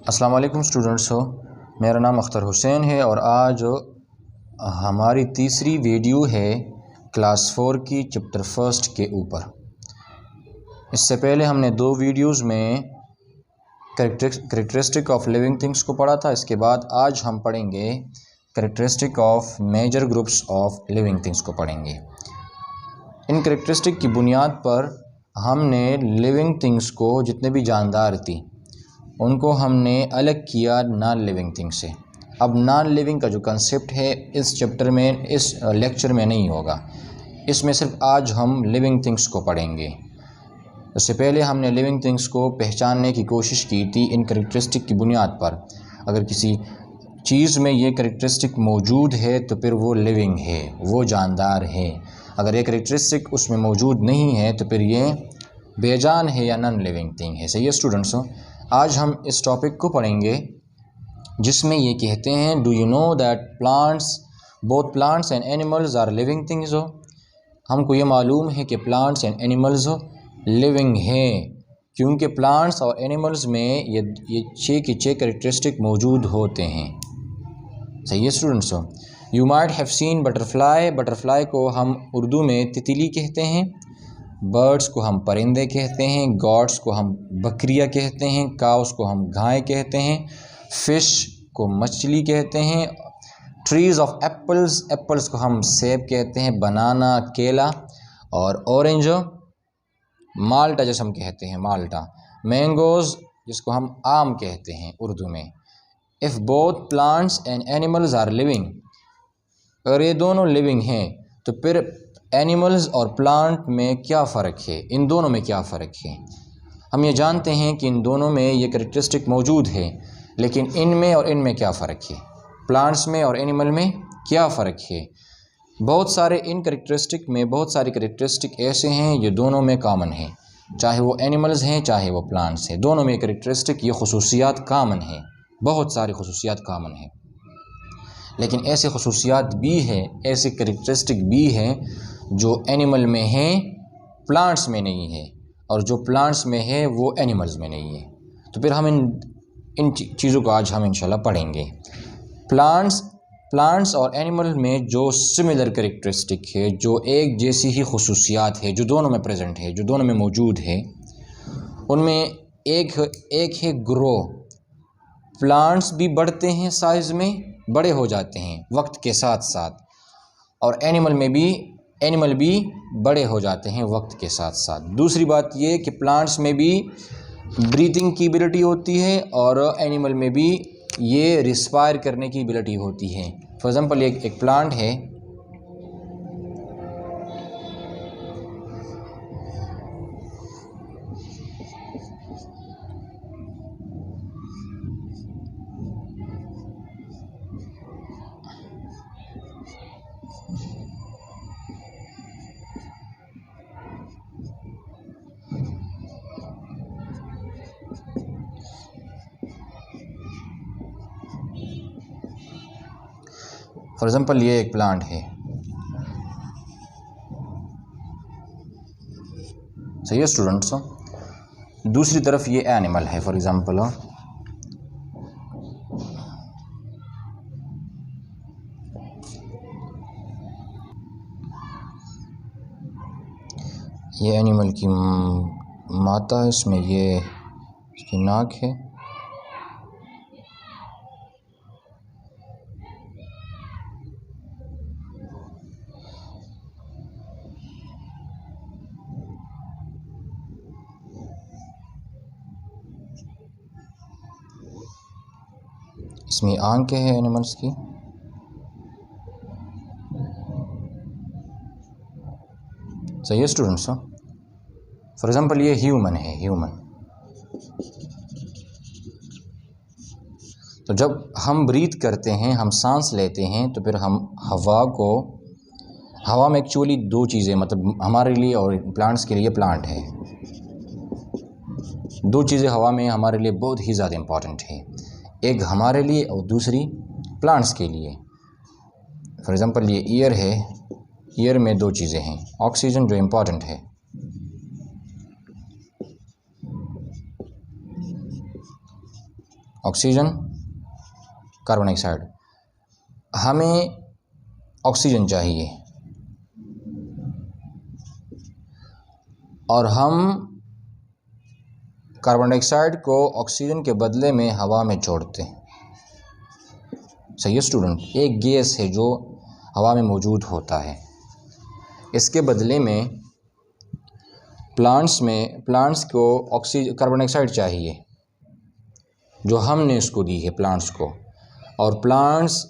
अस्सलाम वालेकुम स्टूडेंट्स हो, मेरा नाम अख्तर हुसैन है और आज हमारी तीसरी वीडियो है क्लास 4 की चैप्टर फर्स्ट के ऊपर। इससे पहले हमने दो वीडियोस में कैरेक्टरिस्टिक ऑफ लिविंग थिंग्स को पढ़ा था। इसके बाद आज हम पढ़ेंगे characteristic of major groups of living things को पढ़ेंगे। इन कैरेक्टरिस्टिक की बुनियाद पर हमने लिविंग थिंग्स को, जितने भी जानदार थी, उनको हमने अलग किया नॉन लिविंग थिंग से। अब नॉन लिविंग का जो कंसेप्ट है इस चैप्टर में, इस लेक्चर में नहीं होगा। इसमें सिर्फ आज हम लिविंग थिंग्स को पढ़ेंगे। इससे पहले हमने लिविंग थिंग्स को पहचानने की कोशिश की थी इन कैरेक्टरिस्टिक की बुनियाद पर। अगर किसी चीज़ में ये कैरेक्टरिस्टिक मौजूद है तो फिर वो लिविंग है, वो जानदार है। अगर ये कैरेक्टरिस्टिक उसमें मौजूद नहीं है तो फिर ये बेजान है या नॉन लिविंग थिंग है। सही है स्टूडेंट्स हो? आज हम इस टॉपिक को पढ़ेंगे जिसमें ये कहते हैं, do you know that both plants and animals are living things हो। हमको ये मालूम है कि प्लांट्स एंड एनिमल्स लिविंग हैं, क्योंकि प्लांट्स और एनिमल्स में ये छः की छः कैरेक्टरिस्टिक मौजूद होते हैं। सही है स्टूडेंट्स हो? You might have seen butterfly को हम उर्दू में तितली कहते हैं, बर्ड्स को हम परिंदे कहते हैं, गॉड्स को हम बकरियां कहते हैं, काउस को हम गाय कहते हैं, फ़िश को मछली कहते हैं, ट्रीज़ ऑफ एप्पल्स को हम सेब कहते हैं, बनाना केला, और ऑरेंज माल्टा जैसे हम कहते हैं माल्टा, मैंगोज़ जिसको हम आम कहते हैं उर्दू में। If both plants and animals are living, अगर ये दोनों लिविंग हैं तो फिर एनिमल्स और प्लांट में क्या फ़र्क है, इन दोनों में क्या फ़र्क है। हम ये जानते हैं कि इन दोनों में ये कैरेक्टरिस्टिक मौजूद है, लेकिन इनमें और इनमें क्या फ़र्क है, प्लांट्स में और एनिमल में क्या फ़र्क है। बहुत सारे इन कैरेक्टरिस्टिक में बहुत सारे कैरेक्टरिस्टिक ऐसे हैं ये दोनों में कॉमन है, चाहे वो एनिमल्स हैं चाहे वो प्लांट्स हैं, दोनों में कैरेक्टरिस्टिक ये खसूसियात कॉमन है, बहुत सारी खसूसियात कॉमन है। लेकिन ऐसे खसूसियात भी हैं, ऐसे कैरेक्टरिस्टिक भी हैं जो एनिमल में हैं प्लांट्स में नहीं है, और जो प्लांट्स में है वो एनिमल्स में नहीं है। तो फिर हम इन चीज़ों को आज हम इंशाल्लाह पढ़ेंगे। प्लांट्स और एनिमल में जो सिमिलर कैरेक्टरिस्टिक है, जो एक जैसी ही खसूसियात है, जो दोनों में प्रेजेंट है, जो दोनों में मौजूद है, उनमें एक है ग्रो। प्लांट्स भी बढ़ते हैं, साइज़ में बड़े हो जाते हैं वक्त के साथ साथ, और एनिमल भी बड़े हो जाते हैं वक्त के साथ साथ। दूसरी बात ये कि प्लांट्स में भी ब्रीथिंग की एबिलिटी होती है और एनिमल में भी ये रिस्पायर करने की एबिलिटी होती है। फॉर एग्ज़ाम्पल एक प्लांट है, फॉर एग्ज़ाम्पल ये एक प्लांट है, सही है स्टूडेंट्स। दूसरी तरफ ये एनिमल है, फॉर एग्ज़ाम्पल ये एनिमल की माता है, इसमें ये इसकी नाक है, इसमें आंखें हैं एनिमल्स की, सही है स्टूडेंट्स। फॉर एग्ज़ाम्पल ये ह्यूमन है, तो जब हम ब्रीथ करते हैं, हम सांस लेते हैं, तो फिर हम हवा में एक्चुअली दो चीज़ें, मतलब हमारे लिए और प्लांट्स के लिए, प्लांट है, दो चीज़ें हवा में हमारे लिए बहुत ही ज़्यादा इम्पॉर्टेंट है, एक हमारे लिए और दूसरी प्लांट्स के लिए। फॉर एग्ज़ाम्पल ये ईयर है, ईयर में दो चीज़ें हैं, ऑक्सीजन जो इम्पॉर्टेंट है, ऑक्सीजन, कार्बन डाइऑक्साइड। हमें ऑक्सीजन चाहिए और हम कार्बन डाइऑक्साइड को ऑक्सीजन के बदले में हवा में छोड़ते हैं। सही है स्टूडेंट, एक गैस है जो हवा में मौजूद होता है। इसके बदले में प्लांट्स को ऑक्सीजन कार्बन डाइऑक्साइड चाहिए जो हमने इसको दी है प्लांट्स को, और प्लांट्स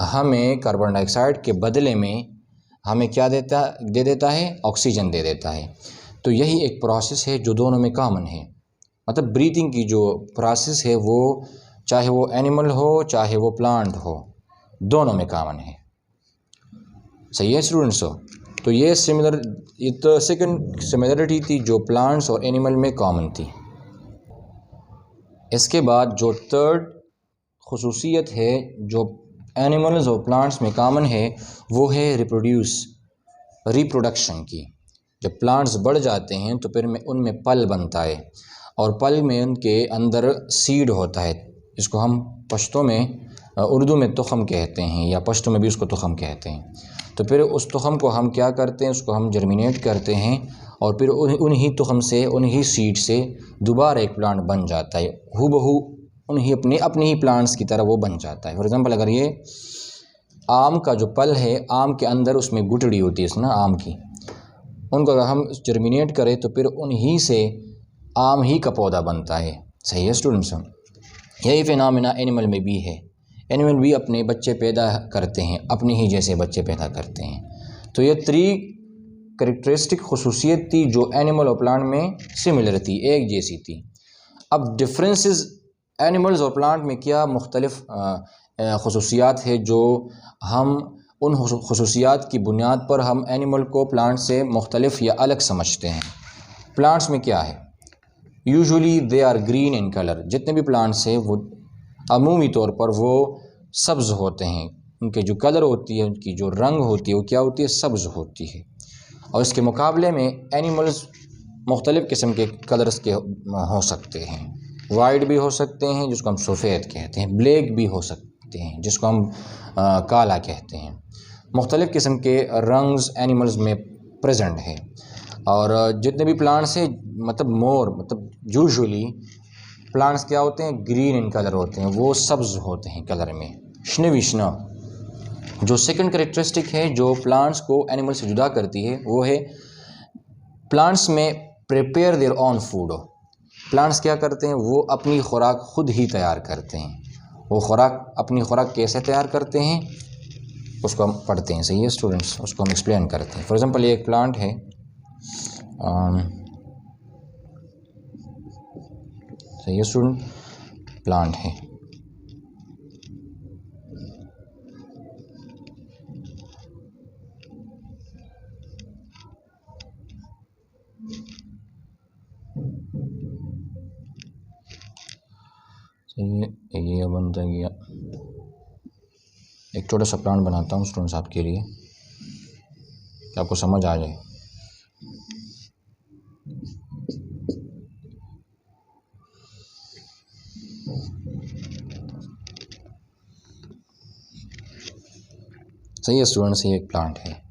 हमें कार्बन डाइऑक्साइड के बदले में हमें क्या दे देता है, ऑक्सीजन दे देता है। तो यही एक प्रोसेस है जो दोनों में कॉमन है। मतलब ब्रीथिंग की जो प्रोसेस है वो चाहे वो एनिमल हो चाहे वो प्लांट हो, दोनों में कॉमन है। सही है स्टूडेंट्स। तो ये तो सेकंड सिमिलरिटी थी जो प्लांट्स और एनिमल में कॉमन थी। इसके बाद जो थर्ड खुसूसियत है जो एनिमल्स और प्लांट्स में कॉमन है वो है रिप्रोडक्शन की। जब प्लांट्स बढ़ जाते हैं तो फिर उनमें पल बनता है और पल में उनके अंदर सीड होता है, जिसको हम पश्तो में उर्दू में तुख़म कहते हैं या पश्तो में भी उसको तुख़म कहते हैं। तो फिर उस तुख़म को हम क्या करते हैं, उसको हम जर्मिनेट करते हैं और फिर उन्हीं तुख़म से, उन्हीं सीड से दोबारा एक प्लांट बन जाता है, हूबहू उन्हीं अपने ही प्लांट्स की तरह वो बन जाता है। फॉर एग्ज़ाम्पल अगर ये आम का जो पल है, आम के अंदर उसमें गुठड़ी होती है ना आम की, उनको अगर हम जर्मिनेट करें तो फिर उन्हीं से आम ही का पौधा बनता है। सही है स्टूडेंट्स। यही फिनोमेना एनिमल में भी है। एनिमल भी अपने बच्चे पैदा करते हैं, अपने ही जैसे बच्चे पैदा करते हैं। तो ये 3 कैरेक्टरिस्टिक खुसूसियत थी जो एनिमल और प्लांट में सिमिलर थी, एक जैसी थी। अब डिफरेंसेस एनिमल्स और प्लांट में क्या मुख्तलिफ खुसूसियात है जो हम उन खुसूसियात की बुनियाद पर हम एनिमल को प्लांट से मुख्तलिफ या अलग समझते हैं। प्लांट्स में क्या है, usually they are green in colour. जितने भी प्लांट्स हैं वो अमूमी तौर पर वो सब्ज़ होते हैं। उनके जो कलर होती है, उनकी जो रंग होती है वो क्या होती है, सब्ज़ होती है। और इसके मुकाबले में एनिमल्स मुख्तलिफ़ किस्म के कलर्स के हो सकते हैं। वाइट भी हो सकते हैं जिसको हम सफ़ेद कहते हैं, ब्लैक भी हो सकते हैं जिसको हम काला कहते हैं। मुख्तलिफ़ किस्म के रंग्स एनिमल्स में प्रेजेंट है। और जितने भी प्लांट्स हैं मतलब यूजुअली प्लांट्स क्या होते हैं, ग्रीन इन कलर होते हैं, वो सब्ज़ होते हैं कलर में। विष्णु जो सेकंड कैरेक्टरिस्टिक है जो प्लांट्स को एनिमल से जुदा करती है वो है प्लांट्स में prepare their own food. Plants क्या करते हैं, वो अपनी खुराक खुद ही तैयार करते हैं। वो अपनी खुराक कैसे तैयार करते हैं उसको हम पढ़ते हैं। सही है स्टूडेंट्स, उसको हम एक्सप्लेन करते हैं। फॉर एग्ज़ाम्पल ये एक प्लांट है, सही है स्टूडेंट, प्लांट है। सही है, ये बन गया। एक छोटा सा प्लांट बनाता हूँ स्टूडेंट्स आपके लिए कि आपको समझ आ जाए। सही है स्टूडेंट्स, ये एक प्लांट है।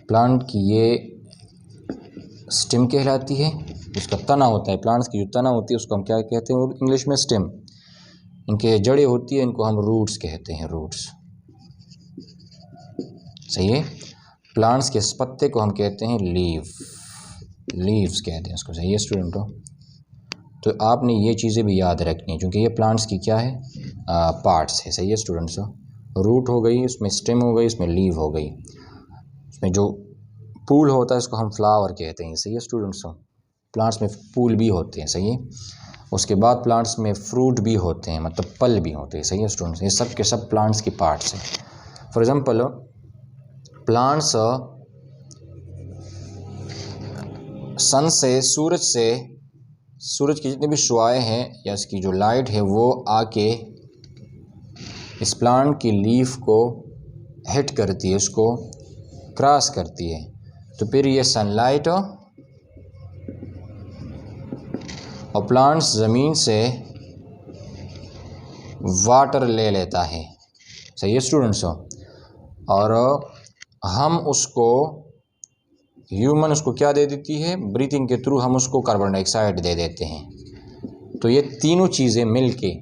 प्लांट की ये स्टेम कहलाती है, उसका तना होता है। प्लांट्स की जो तना होती है उसको हम क्या कहते हैं इंग्लिश में, स्टेम। इनके जड़ें होती है, इनको हम रूट्स कहते हैं, रूट्स। सही है। प्लांट्स के पत्ते को हम कहते हैं लीव्स कहते हैं उसको। सही है स्टूडेंटों। तो आपने ये चीज़ें भी याद रखनी है क्योंकि ये प्लांट्स की क्या है, पार्ट्स है। सही है स्टूडेंट्स। रूट हो गई, उसमें स्टेम हो गई, उसमें लीव हो गई, उसमें जो फूल होता है उसको हम फ्लावर कहते हैं। सही है स्टूडेंट्स। प्लांट्स में फूल भी होते हैं। सही है। उसके बाद प्लांट्स में फ्रूट भी होते हैं, मतलब फल भी होते हैं। सही है स्टूडेंट्स। ये सब के सब प्लांट्स की पार्ट्स हैं। फॉर एग्जांपल प्लांट्स सन से, सूरज की जितनी भी शुआएं हैं या इसकी जो लाइट है वो आके इस प्लांट की लीफ को हिट करती है, उसको क्रॉस करती है। तो फिर ये सनलाइट और प्लांट्स ज़मीन से वाटर ले लेता है। सही है स्टूडेंट्स। और हम उसको ह्यूमन उसको क्या दे देती है, ब्रीथिंग के थ्रू हम उसको कार्बन डाइऑक्साइड दे देते हैं। तो ये तीनों चीज़ें मिलके,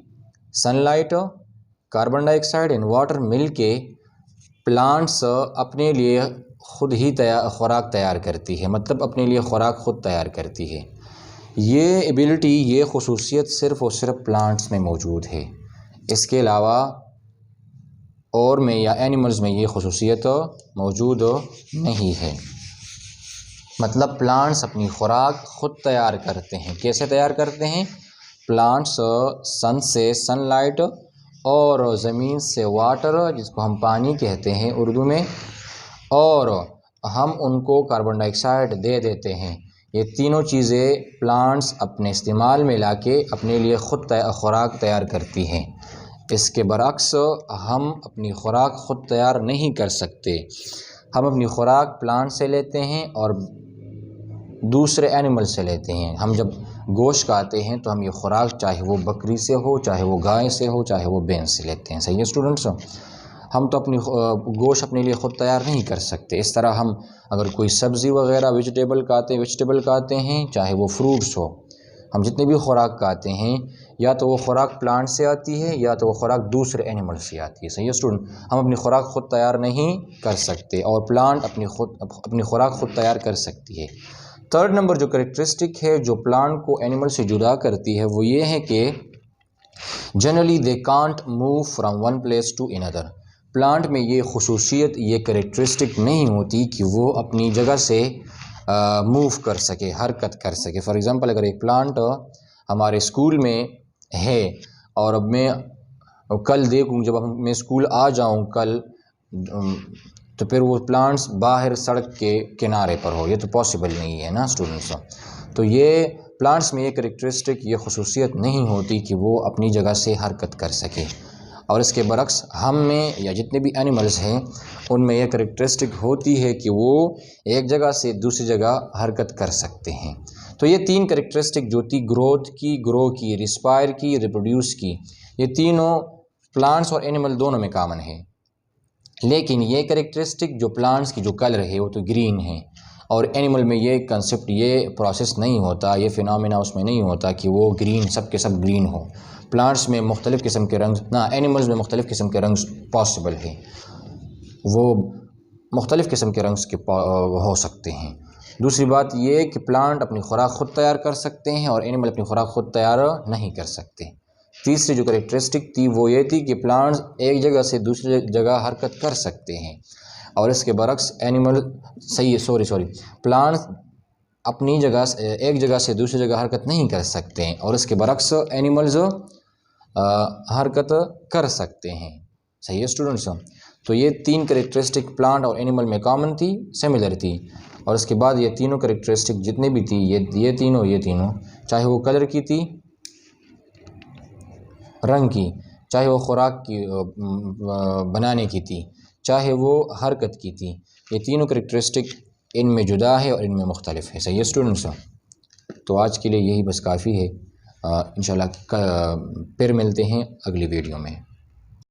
sunlight, carbon dioxide and water मिलके प्लांट्स अपने लिए खुद ही खुराक तैयार करती है, मतलब अपने लिए खुराक खुद तैयार करती है। ये एबिलिटी, ये खसूसियत सिर्फ़ और सिर्फ प्लांट्स में मौजूद है। इसके अलावा और में या एनिमल्स में ये खसूसियत मौजूद नहीं है। मतलब प्लांट्स अपनी खुराक खुद तैयार करते हैं। कैसे तैयार करते हैं? प्लांट्स सन से सनलाइट और ज़मीन से वाटर, जिसको हम पानी कहते हैं उर्दू में, और हम उनको कार्बन डाइऑक्साइड दे देते हैं। ये तीनों चीज़ें प्लांट्स अपने इस्तेमाल में लाके अपने लिए ख़ुद खुराक तैयार करती हैं। इसके बरअक्स हम अपनी खुराक ख़ुद तैयार नहीं कर सकते। हम अपनी खुराक प्लांट से लेते हैं और दूसरे एनिमल से लेते हैं। हम जब गोश्त खाते हैं तो हम ये खुराक चाहे वो बकरी से हो, चाहे वो गाय से हो, चाहे वो भैंस से लेते हैं। सही है स्टूडेंट्स। हम तो अपनी गोश्त अपने लिए ख़ुद तैयार नहीं कर सकते। इस तरह हम अगर कोई सब्ज़ी वगैरह वेजिटेबल खाते हैं, चाहे वो फ्रूट्स हो, हम जितनी भी खुराक खाते हैं या तो वो खुराक प्लांट से आती है या तो वो खुराक दूसरे एनिमल से आती है। सही है स्टूडेंट। हम अपनी खुराक ख़ुद तैयार नहीं कर सकते और प्लांट अपनी खुराक ख़ुद तैयार कर सकती है। थर्ड नंबर जो कैरेक्टरिस्टिक है जो प्लांट को एनिमल से जुदा करती है वो ये है कि generally they can't move from one place to another. Plant में ये खसूसियत, ये कैरेक्टरिस्टिक नहीं होती कि वो अपनी जगह से मूव कर सके, हरकत कर सके। फॉर एग्ज़ाम्पल अगर एक प्लांट हमारे स्कूल में है और अब मैं कल देखूँ, जब मैं स्कूल आ जाऊँ कल, तो फिर वो प्लांट्स बाहर सड़क के किनारे पर हो, ये तो पॉसिबल नहीं है ना स्टूडेंट्स। तो ये प्लांट्स में ये कैरेक्टरिस्टिक, ये खसूसियत नहीं होती कि वो अपनी जगह से हरकत कर सके। और इसके बरक्स हम में या जितने भी एनिमल्स हैं उनमें यह कैरेक्टरिस्टिक होती है कि वो एक जगह से दूसरी जगह हरकत कर सकते हैं। तो ये तीन कैरेक्टरिस्टिक जो थी, ग्रो की, रिस्पायर की, रिप्रोड्यूस की, ये तीनों प्लांट्स और एनिमल दोनों में कॉमन है। लेकिन ये कैरेक्टरिस्टिक जो प्लांट्स की जो कलर है वो तो ग्रीन है, और एनिमल में ये कंसेप्ट, ये प्रोसेस नहीं होता, ये फिनोमेना उसमें नहीं होता कि वो ग्रीन, सब के सब ग्रीन हो। प्लांट्स में मुख्तलिफ़ किस्म के रंग ना, एनिमल्स में मुख्तलिफ़ किस्म के रंग पॉसिबल है, वो मुख्तलिफ़ किस्म के रंग के हो सकते हैं। दूसरी बात ये कि प्लांट अपनी खुराक ख़ुद तैयार कर सकते हैं और एनिमल अपनी खुराक ख़ुद तैयार नहीं कर सकते। तीसरी जो कैरेक्टरिस्टिक थी वो ये थी कि प्लांट्स एक जगह से दूसरी जगह हरकत कर सकते हैं, और इसके बरक्स एनिमल, प्लांट्स अपनी जगह से एक जगह से दूसरी जगह हरकत नहीं कर सकते हैं, और इसके बरक्स एनिमल्स हरकत कर सकते हैं। सही है स्टूडेंट्स। तो ये तीन कैरेक्टरिस्टिक प्लांट और एनिमल में कॉमन थी, सिमिलर थी। और इसके बाद ये तीनों कैरेक्टरिस्टिक जितने भी थी, ये तीनों, चाहे वो कलर की थी, रंग की, चाहे वो खुराक की बनाने की थी, चाहे वो हरकत की थी, ये तीनों कैरेक्टरिस्टिक इनमें जुदा है और इनमें मुख्तलिफ है। सही है स्टूडेंट्स। तो आज के लिए यही बस काफ़ी है। इंशाल्लाह फिर मिलते हैं अगली वीडियो में।